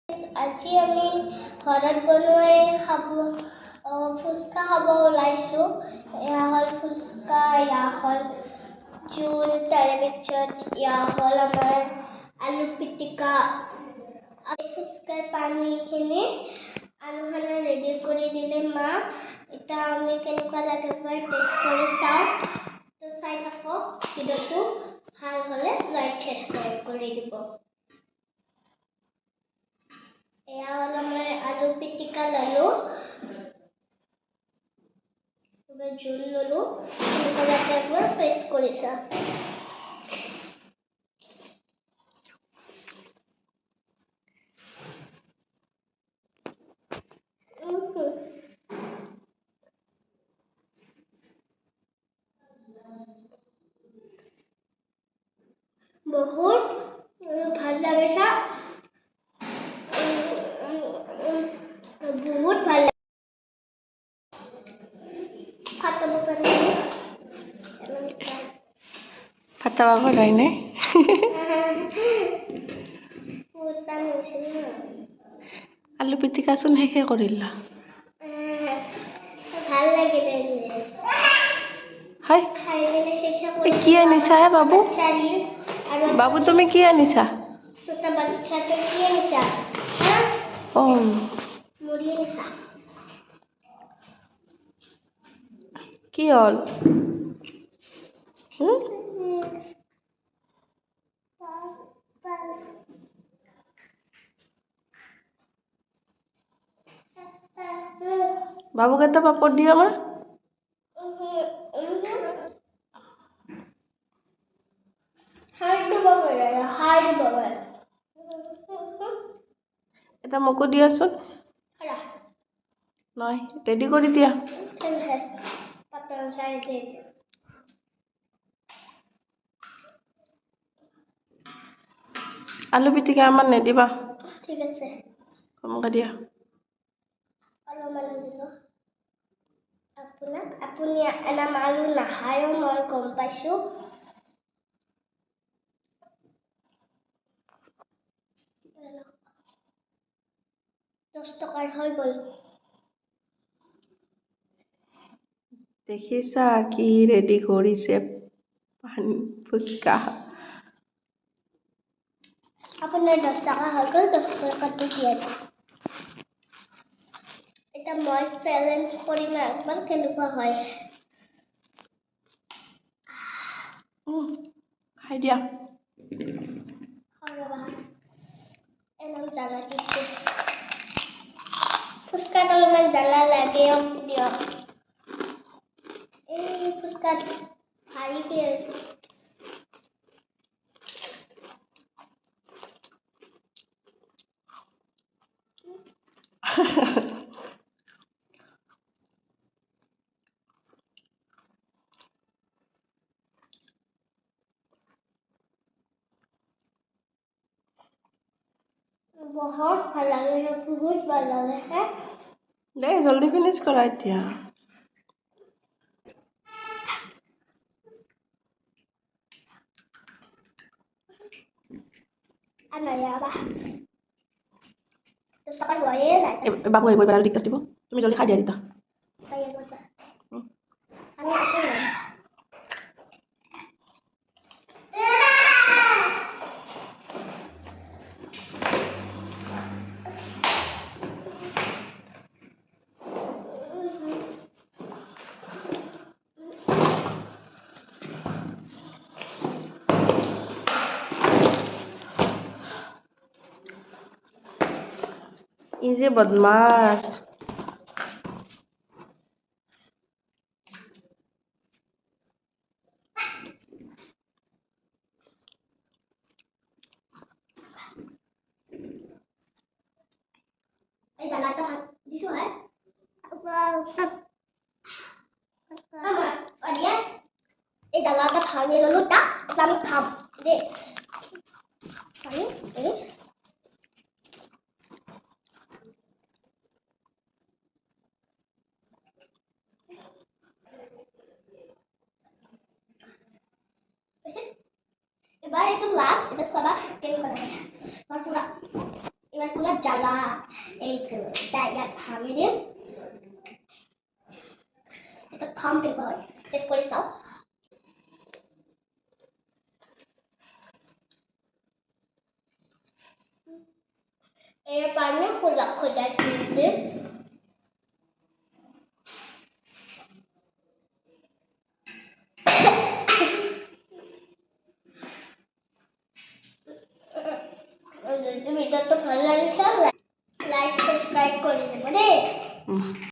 আজি আমি ঘৰত বনোৱাই ফুচকা খাব ওলাইছোঁ। এয়া হ'ল ফুচকা, এয়া হ'ল জোল, তাৰে পিছত এয়া হ'ল আমাৰ আলু পিটিকা। ফুচকাৰ পানীখিনি আলুখিনি ৰেডি কৰি দিলে মা। এতিয়া আমি কেনেকুৱা লাগে টেষ্ট কৰি চাওঁ। তো চাই থাকক, ভিডিঅ'টো ভাল হ'লে লাইক সাবস্ক্ৰাইব কৰি দিব। এয়া হ'ল আমাৰ আলু পিটিকা ল'লোঁ, জোল ল'লোঁ, এনেকুৱা একবাৰ পেষ্ট কৰিছা। বহুত ভাল লাগিছে, বহুত ভাল লাগে। ফাটাব পাৰাই নে? আলু পিটিকা চোন শেষে কৰিলা। ভাল লাগিলে হয়, কি আনিছা হে বাবু? বাবু তুমি কি আনিছা? ছোটা বাচ্চাকে কি আনিছা? মুড়ি আনিছা। কি হ'ল? বাবুক এটা পাপড় দিও আমার। এটা মোকো দিয়াচোন। নয়, রেডি করে দিয়া। আলু পিটিকা আমার নেদিবা। ঠিক আছে। কমকে দিয়া। অলপমান দিব। আপুনি এনাম আলু নাখায়ো মই গম পাইছোঁ। 10 টকাৰ হৈ গ'ল। দেখিছা কি ৰেডি কৰিছে ফুচকা। আপোনাৰ 10 টকা হৈ গ'ল, 10 টকাটো দিয়ে। এটা মই চেলেঞ্জ কৰিম একবাৰ কেনেকুৱা হয়। খাই দিয়া। এনাম জ্বালা দিছে। ফুচকাত অলপমান জ্বালা লাগেও দিয়ক। এই ফুচকাত ভাৰী তেল। बहुत ভাল লাগে, বহুত ভাল লাগে। দে জলদি ফিনিশ কৰা এতিয়া। বাবু আহিব এবাৰ দিগদাৰ দিব। তুমি জলদি খাই দিয়া দিতা। এই যে বদমাস। এই জ্বালাটা দিছো হ্যাঁ। এই জ্বালাটা ভাঙিয়ে ললো তা আমি খাব দে। এবার একটু লাস্ট এটা সবা কেন করে পুরা এবার পুরো জ্বালা এই তো ডাইয়া থামিয়ে দিন এটা থাম কিন্তু হয় টেস্ট করে চাও এর পানি খোলা খোঁজা দিতে ভিডিওটা ভালো লাগলে লাইক সাবস্ক্রাইব করে দেবো রে